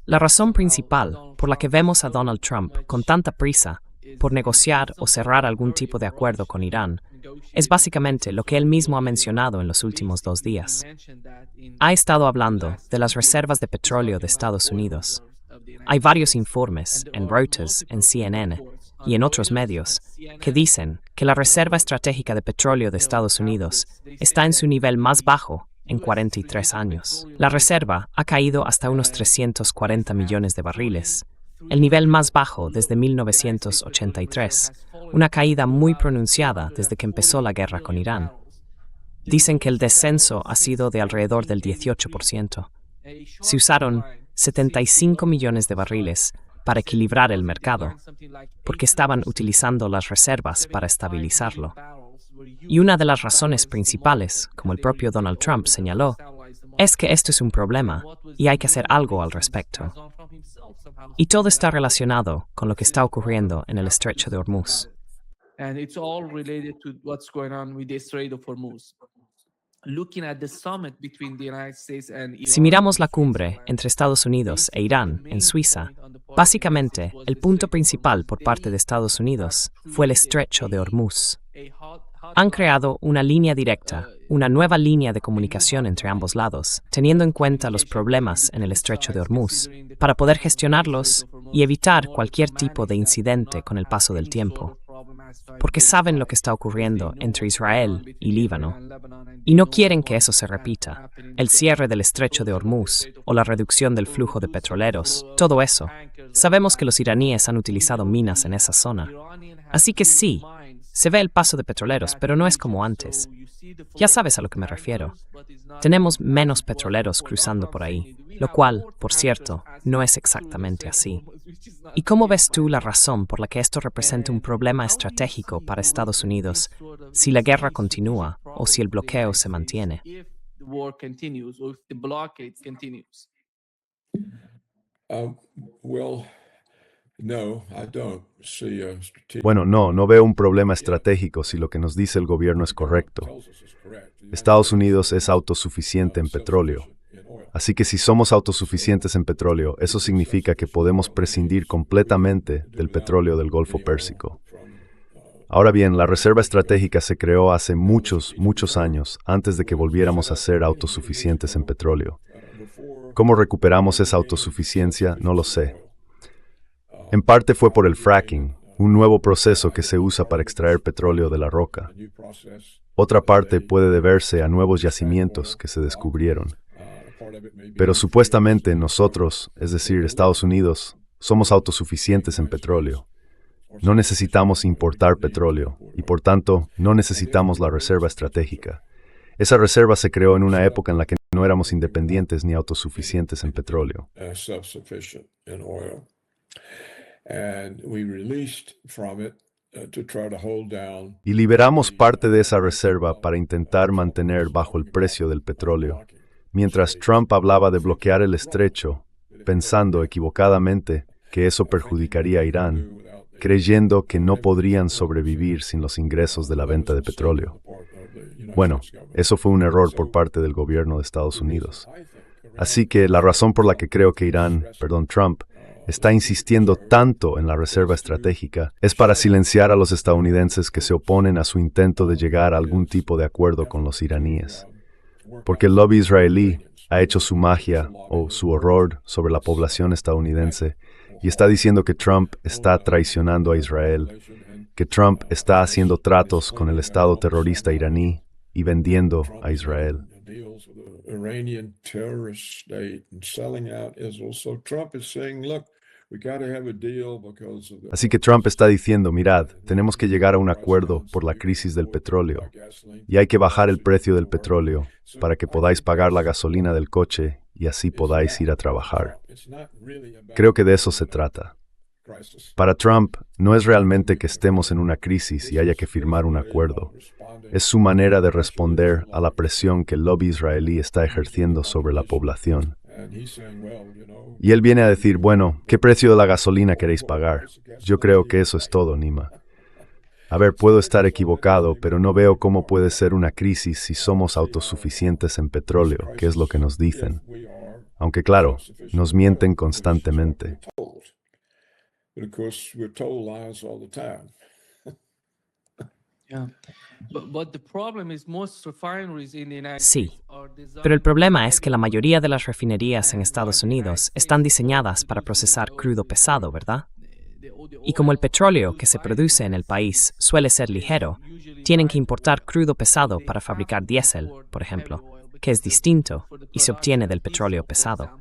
La razón principal por la que vemos a Donald Trump con tanta prisa por negociar o cerrar algún tipo de acuerdo con Irán es básicamente lo que él mismo ha mencionado en los últimos 2 días. Ha estado hablando de las reservas de petróleo de Estados Unidos. Hay varios informes en Reuters, en CNN y en otros medios que dicen que la reserva estratégica de petróleo de Estados Unidos está en su nivel más bajo en 43 años. La reserva ha caído hasta unos 340 millones de barriles, el nivel más bajo desde 1983, una caída muy pronunciada desde que empezó la guerra con Irán. Dicen que el descenso ha sido de alrededor del 18%. Se usaron 75 millones de barriles para equilibrar el mercado, porque estaban utilizando las reservas para estabilizarlo. Y una de las razones principales, como el propio Donald Trump señaló, es que esto es un problema y hay que hacer algo al respecto. Y todo está relacionado con lo que está ocurriendo en el Estrecho de Hormuz. Si miramos la cumbre entre Estados Unidos e Irán en Suiza, básicamente el punto principal por parte de Estados Unidos fue el Estrecho de Hormuz. Han creado una línea directa, una nueva línea de comunicación entre ambos lados, teniendo en cuenta los problemas en el Estrecho de Hormuz, para poder gestionarlos y evitar cualquier tipo de incidente con el paso del tiempo. Porque saben lo que está ocurriendo entre Israel y Líbano, y no quieren que eso se repita. El cierre del Estrecho de Hormuz o la reducción del flujo de petroleros, todo eso. Sabemos que los iraníes han utilizado minas en esa zona. Así que sí, se ve el paso de petroleros, pero no es como antes. Ya sabes a lo que me refiero. Tenemos menos petroleros cruzando por ahí, lo cual, por cierto, no es exactamente así. ¿Y cómo ves tú la razón por la que esto representa un problema estratégico para Estados Unidos si la guerra continúa o si el bloqueo se mantiene? Bueno, no veo un problema estratégico si lo que nos dice el gobierno es correcto. Estados Unidos es autosuficiente en petróleo. Así que si somos autosuficientes en petróleo, eso significa que podemos prescindir completamente del petróleo del Golfo Pérsico. Ahora bien, la reserva estratégica se creó hace muchos años, antes de que volviéramos a ser autosuficientes en petróleo. ¿Cómo recuperamos esa autosuficiencia? No lo sé. En parte fue por el fracking, un nuevo proceso que se usa para extraer petróleo de la roca. Otra parte puede deberse a nuevos yacimientos que se descubrieron. Pero supuestamente nosotros, es decir, Estados Unidos, somos autosuficientes en petróleo. No necesitamos importar petróleo y, por tanto, no necesitamos la reserva estratégica. Esa reserva se creó en una época en la que no éramos independientes ni autosuficientes en petróleo. Y liberamos parte de esa reserva para intentar mantener bajo el precio del petróleo. Mientras Trump hablaba de bloquear el estrecho, pensando equivocadamente que eso perjudicaría a Irán, creyendo que no podrían sobrevivir sin los ingresos de la venta de petróleo. Bueno, eso fue un error por parte del gobierno de Estados Unidos. Así que la razón por la que creo que Trump, está insistiendo tanto en la reserva estratégica es para silenciar a los estadounidenses que se oponen a su intento de llegar a algún tipo de acuerdo con los iraníes. Porque el lobby israelí ha hecho su magia o su horror sobre la población estadounidense y está diciendo que Trump está traicionando a Israel, que Trump está haciendo tratos con el Estado terrorista iraní y vendiendo a Israel. Así que Trump está diciendo, mirad, tenemos que llegar a un acuerdo por la crisis del petróleo y hay que bajar el precio del petróleo para que podáis pagar la gasolina del coche y así podáis ir a trabajar. Creo que de eso se trata. Para Trump, no es realmente que estemos en una crisis y haya que firmar un acuerdo. Es su manera de responder a la presión que el lobby israelí está ejerciendo sobre la población. Y él viene a decir, bueno, ¿qué precio de la gasolina queréis pagar? Yo creo que eso es todo, Nima. A ver, puedo estar equivocado, pero no veo cómo puede ser una crisis si somos autosuficientes en petróleo, que es lo que nos dicen. Aunque claro, nos mienten constantemente. Sí, pero el problema es que la mayoría de las refinerías en Estados Unidos están diseñadas para procesar crudo pesado, ¿verdad? Y como el petróleo que se produce en el país suele ser ligero, tienen que importar crudo pesado para fabricar diésel, por ejemplo, que es distinto y se obtiene del petróleo pesado.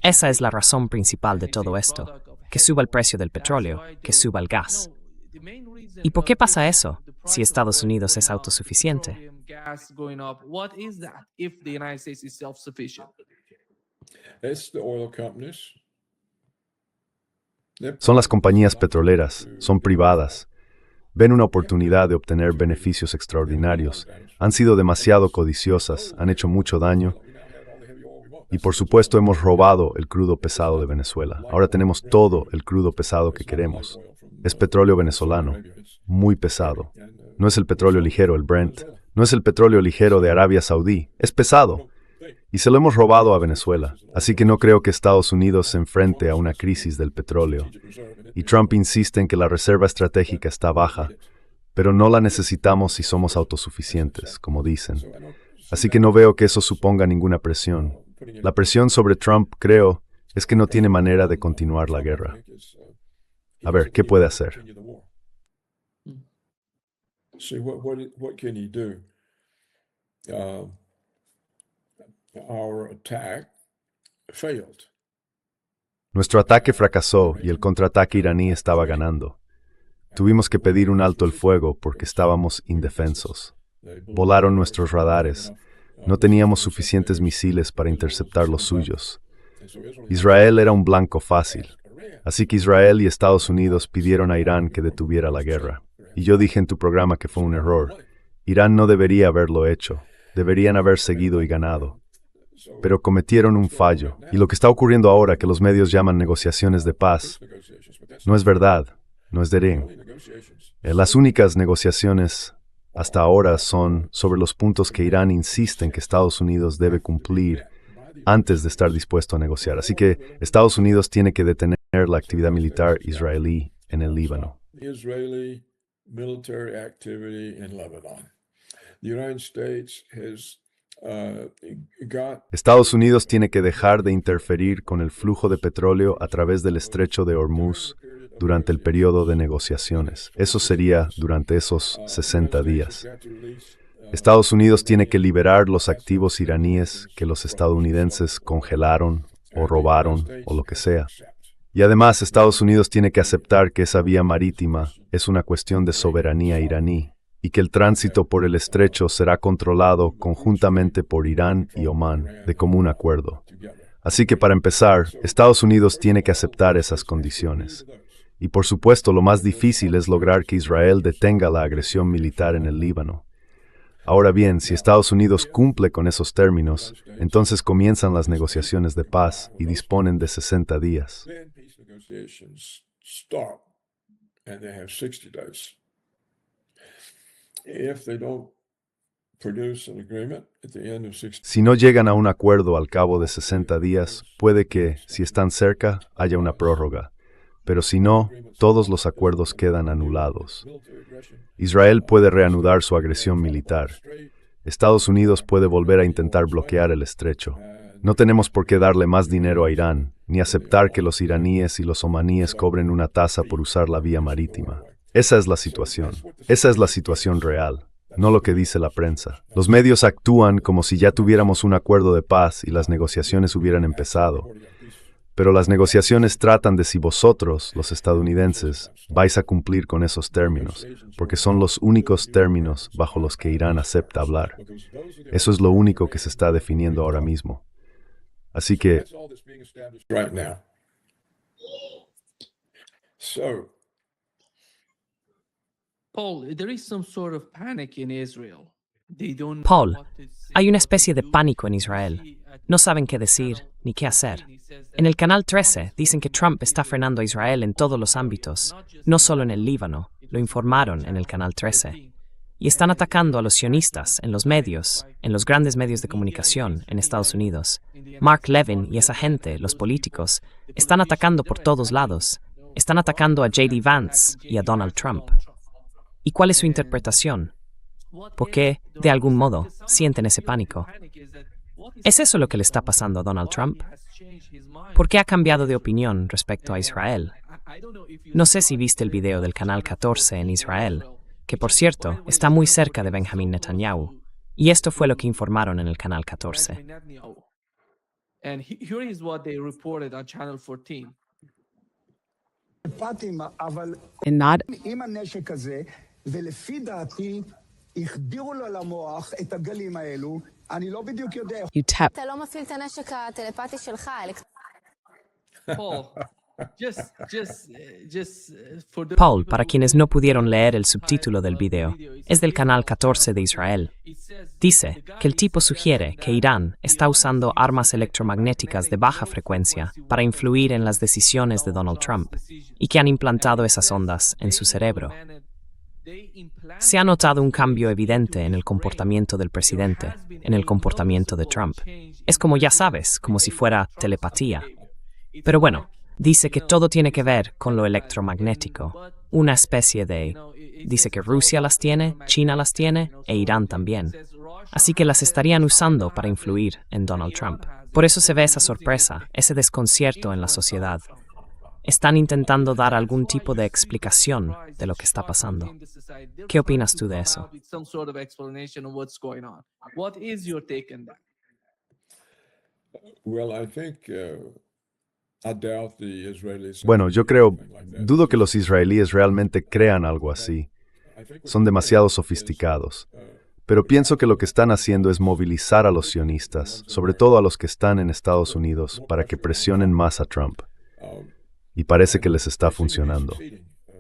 Esa es la razón principal de todo esto, que suba el precio del petróleo, que suba el gas. ¿Y por qué pasa eso si Estados Unidos es autosuficiente? Son las compañías petroleras, son privadas. Ven una oportunidad de obtener beneficios extraordinarios. Han sido demasiado codiciosas, han hecho mucho daño. Y por supuesto hemos robado el crudo pesado de Venezuela. Ahora tenemos todo el crudo pesado que queremos. Es petróleo venezolano, muy pesado. No es el petróleo ligero, el Brent. No es el petróleo ligero de Arabia Saudí. Es pesado. Y se lo hemos robado a Venezuela. Así que no creo que Estados Unidos se enfrente a una crisis del petróleo. Y Trump insiste en que la reserva estratégica está baja, pero no la necesitamos si somos autosuficientes, como dicen. Así que no veo que eso suponga ninguna presión. La presión sobre Trump, creo, es que no tiene manera de continuar la guerra. A ver, ¿qué puede hacer? Nuestro ataque fracasó y el contraataque iraní estaba ganando. Tuvimos que pedir un alto el fuego porque estábamos indefensos. Volaron nuestros radares. No teníamos suficientes misiles para interceptar los suyos. Israel era un blanco fácil. Así que Israel y Estados Unidos pidieron a Irán que detuviera la guerra. Y yo dije en tu programa que fue un error. Irán no debería haberlo hecho. Deberían haber seguido y ganado. Pero cometieron un fallo. Y lo que está ocurriendo ahora, que los medios llaman negociaciones de paz, no es verdad, no es derén. Las únicas negociaciones hasta ahora son sobre los puntos que Irán insiste en que Estados Unidos debe cumplir antes de estar dispuesto a negociar. Así que Estados Unidos tiene que detener la actividad militar israelí en el Líbano. Estados Unidos tiene que dejar de interferir con el flujo de petróleo a través del estrecho de Hormuz durante el periodo de negociaciones. Eso sería durante esos 60 días. Estados Unidos tiene que liberar los activos iraníes que los estadounidenses congelaron o robaron o lo que sea. Y además Estados Unidos tiene que aceptar que esa vía marítima es una cuestión de soberanía iraní y que el tránsito por el estrecho será controlado conjuntamente por Irán y Omán de común acuerdo. Así que para empezar, Estados Unidos tiene que aceptar esas condiciones. Y por supuesto lo más difícil es lograr que Israel detenga la agresión militar en el Líbano. Ahora bien, si Estados Unidos cumple con esos términos, entonces comienzan las negociaciones de paz y disponen de 60 días. Si no llegan a un acuerdo al cabo de 60 días, puede que, si están cerca, haya una prórroga. Pero si no, todos los acuerdos quedan anulados. Israel puede reanudar su agresión militar. Estados Unidos puede volver a intentar bloquear el estrecho. No tenemos por qué darle más dinero a Irán, ni aceptar que los iraníes y los omaníes cobren una tasa por usar la vía marítima. Esa es la situación. Esa es la situación real, no lo que dice la prensa. Los medios actúan como si ya tuviéramos un acuerdo de paz y las negociaciones hubieran empezado. Pero las negociaciones tratan de si vosotros, los estadounidenses, vais a cumplir con esos términos, porque son los únicos términos bajo los que Irán acepta hablar. Eso es lo único que se está definiendo ahora mismo. Así que, Paul, there is some sort of panic in Israel. Paul, hay una especie de pánico en Israel. No saben qué decir ni qué hacer. En el Canal 13 dicen que Trump está frenando a Israel en todos los ámbitos, no solo en el Líbano, lo informaron en el Canal 13. Y están atacando a los sionistas en los medios, en los grandes medios de comunicación en Estados Unidos. Mark Levin y esa gente, los políticos, están atacando por todos lados. Están atacando a J.D. Vance y a Donald Trump. ¿Y cuál es su interpretación? ¿Por qué, de algún modo, sienten ese pánico? ¿Es eso lo que le está pasando a Donald Trump? ¿Por qué ha cambiado de opinión respecto a Israel? No sé si viste el video del Canal 14 en Israel, que por cierto está muy cerca de Benjamin Netanyahu, y esto fue lo que informaron en el Canal 14. And here is what they reported on Channel 14. And not עם הנשק הזה, ולפי דעתי, החדירו לו למוח את הגלים האלו, אני לא בדיוק יודע. you tap אתה לא מפעיל את הנשק הטלפתי שלך, Paul, for the Paul, para quienes no pudieron leer el subtítulo del video, es del Canal 14 de Israel. Dice que el tipo sugiere que Irán está usando armas electromagnéticas de baja frecuencia para influir en las decisiones de Donald Trump y que han implantado esas ondas en su cerebro. Se ha notado un cambio evidente en el comportamiento del presidente, en el comportamiento de Trump. Es como ya sabes, como si fuera telepatía. Pero bueno, dice que todo tiene que ver con lo electromagnético, una especie de... Dice que Rusia las tiene, China las tiene e Irán también. Así que las estarían usando para influir en Donald Trump. Por eso se ve esa sorpresa, ese desconcierto en la sociedad. Están intentando dar algún tipo de explicación de lo que está pasando. ¿Qué opinas tú de eso? Some sort of explanation of what's going on. What is your take on that? Well, I think I doubt the Israelis. Bueno, yo creo, dudo que los israelíes realmente crean algo así. Son demasiado sofisticados. Pero pienso que lo que están haciendo es movilizar a los sionistas, sobre todo a los que están en Estados Unidos, para que presionen más a Trump. Y parece que les está funcionando.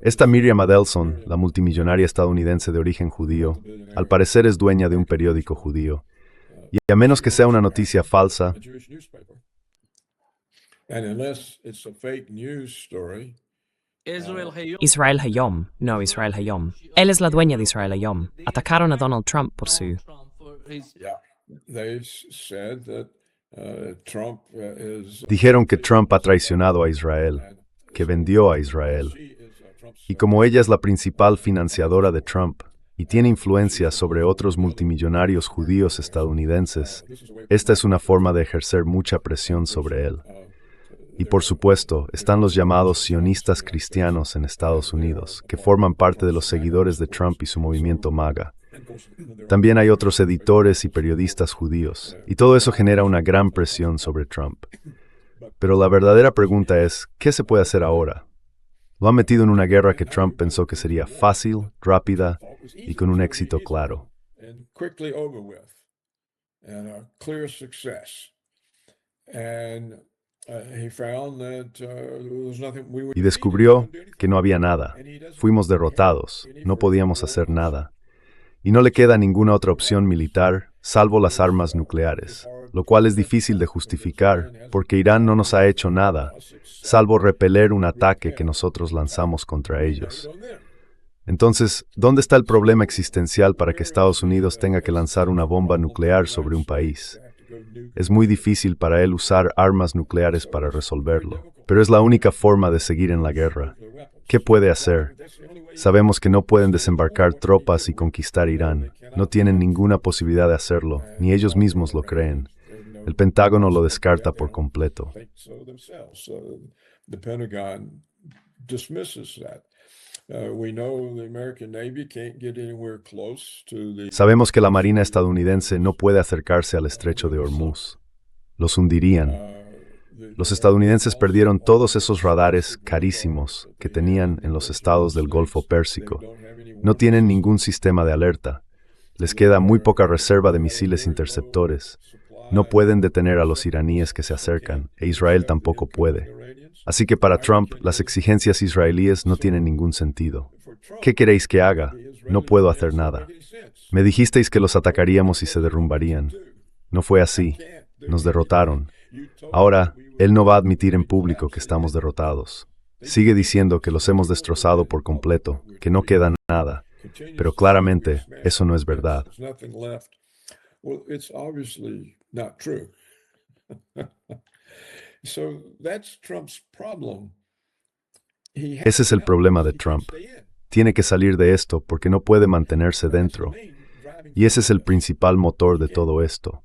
Esta Miriam Adelson, la multimillonaria estadounidense de origen judío, al parecer es dueña de un periódico judío. Y a menos que sea una noticia falsa, A Jewish newspaper. And unless it's a fake news story, Israel Hayom, no Israel Hayom. Él es la dueña de Israel Hayom. Atacaron a Donald Trump por su... they said that Trump is dijeron que Trump ha traicionado a Israel, que vendió a Israel. Y como ella es la principal financiadora de Trump y tiene influencia sobre otros multimillonarios judíos estadounidenses, esta es una forma de ejercer mucha presión sobre él. Y por supuesto, están los llamados sionistas cristianos en Estados Unidos, que forman parte de los seguidores de Trump y su movimiento MAGA. También hay otros editores y periodistas judíos, y todo eso genera una gran presión sobre Trump. Pero la verdadera pregunta es, ¿qué se puede hacer ahora? Lo han metido en una guerra que Trump pensó que sería fácil, rápida y con un éxito claro. and quickly over with, and a clear success. And he found that there was nothing we would Y descubrió que no había nada. Fuimos derrotados, no podíamos hacer nada. Y no le queda ninguna otra opción militar, salvo las armas nucleares, lo cual es difícil de justificar, porque Irán no nos ha hecho nada, salvo repeler un ataque que nosotros lanzamos contra ellos. Entonces, ¿dónde está el problema existencial para que Estados Unidos tenga que lanzar una bomba nuclear sobre un país? Es muy difícil para él usar armas nucleares para resolverlo, pero es la única forma de seguir en la guerra. ¿Qué puede hacer? Sabemos que no pueden desembarcar tropas y conquistar Irán. No tienen ninguna posibilidad de hacerlo, ni ellos mismos lo creen. El Pentágono lo descarta por completo. think so themselves. The Pentagon dismisses that. We know the American Navy can't get anywhere close to the Sabemos que la Marina estadounidense no puede acercarse al estrecho de Hormuz. Los hundirían. Los estadounidenses perdieron todos esos radares carísimos que tenían en los estados del Golfo Pérsico. No tienen ningún sistema de alerta. Les queda muy poca reserva de misiles interceptores. No pueden detener a los iraníes que se acercan, e Israel tampoco puede. Así que para Trump, las exigencias israelíes no tienen ningún sentido. ¿Qué queréis que haga? No puedo hacer nada. Me dijisteis que los atacaríamos y se derrumbarían. No fue así. Nos derrotaron. Ahora, él no va a admitir en público que estamos derrotados. Sigue diciendo que los hemos destrozado por completo, que no queda nada. Pero claramente, eso no es verdad. Ese es el problema de Trump. Tiene que salir de esto porque no puede mantenerse dentro. Y ese es el principal motor de todo esto.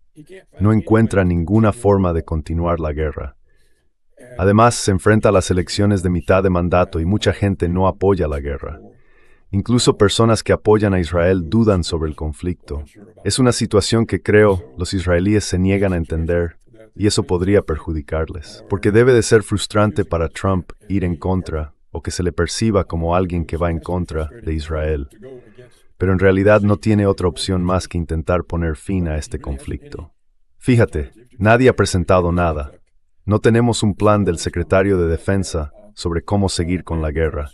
No encuentra ninguna forma de continuar la guerra. Además, se enfrenta a las elecciones de mitad de mandato y mucha gente no apoya la guerra. Incluso personas que apoyan a Israel dudan sobre el conflicto. Es una situación que creo los israelíes se niegan a entender y eso podría perjudicarles. Porque debe de ser frustrante para Trump ir en contra o que se le perciba como alguien que va en contra de Israel. Pero en realidad no tiene otra opción más que intentar poner fin a este conflicto. Fíjate, nadie ha presentado nada. No tenemos un plan del secretario de Defensa sobre cómo seguir con la guerra.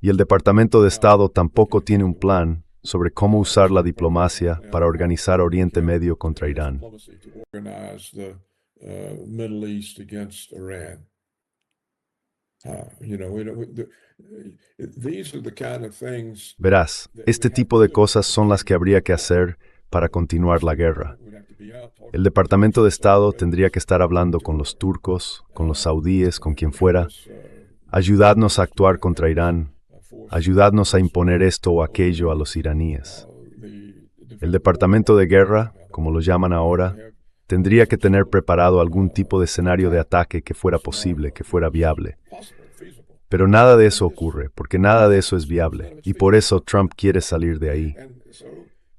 Y el Departamento de Estado tampoco tiene un plan sobre cómo usar la diplomacia para organizar Oriente Medio contra Irán. Verás, este tipo de cosas son las que habría que hacer para continuar la guerra. El Departamento de Estado tendría que estar hablando con los turcos, con los saudíes, con quien fuera. Ayudadnos a actuar contra Irán. Ayudadnos a imponer esto o aquello a los iraníes. El Departamento de Guerra, como lo llaman ahora, tendría que tener preparado algún tipo de escenario de ataque que fuera posible, que fuera viable. Pero nada de eso ocurre, porque nada de eso es viable, y por eso Trump quiere salir de ahí.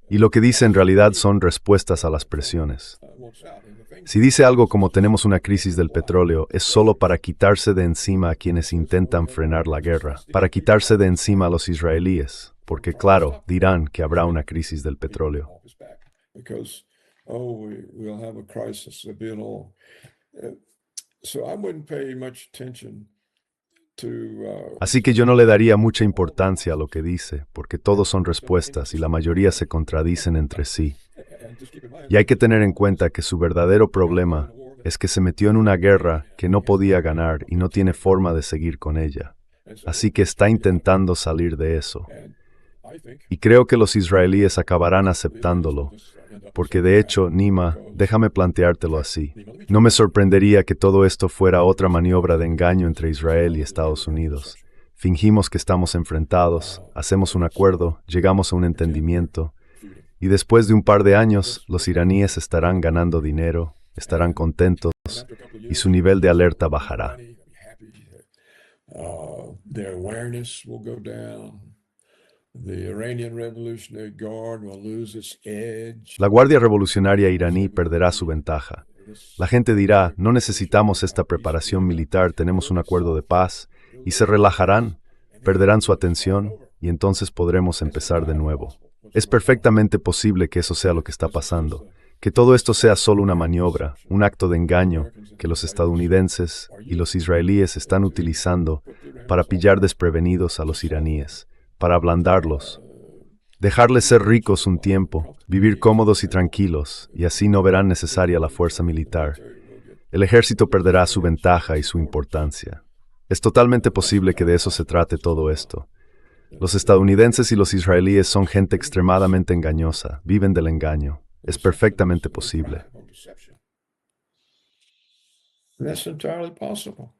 Y lo que dice en realidad son respuestas a las presiones. Si dice algo como tenemos una crisis del petróleo, es solo para quitarse de encima a quienes intentan frenar la guerra, para quitarse de encima a los israelíes, porque claro, dirán que habrá una crisis del petróleo. Así que yo no le daría mucha importancia a lo que dice, porque todos son respuestas y la mayoría se contradicen entre sí. Y hay que tener en cuenta que su verdadero problema es que se metió en una guerra que no podía ganar y no tiene forma de seguir con ella. Así que está intentando salir de eso. Y creo que los israelíes acabarán aceptándolo, porque de hecho, Nima, déjame planteártelo así. No me sorprendería que todo esto fuera otra maniobra de engaño entre Israel y Estados Unidos. Fingimos que estamos enfrentados, hacemos un acuerdo, llegamos a un entendimiento, y después de un par de años, los iraníes estarán ganando dinero, estarán contentos, y su nivel de alerta bajará. La Guardia Revolucionaria iraní perderá su ventaja. La gente dirá, no necesitamos esta preparación militar, tenemos un acuerdo de paz, y se relajarán, perderán su atención, y entonces podremos empezar de nuevo. Es perfectamente posible que eso sea lo que está pasando, que todo esto sea solo una maniobra, un acto de engaño que los estadounidenses y los israelíes están utilizando para pillar desprevenidos a los iraníes, para ablandarlos, dejarles ser ricos un tiempo, vivir cómodos y tranquilos, y así no verán necesaria la fuerza militar. El ejército perderá su ventaja y su importancia. Es totalmente posible que de eso se trate todo esto. Los estadounidenses y los israelíes son gente extremadamente engañosa, viven del engaño. Es perfectamente posible. That's entirely possible.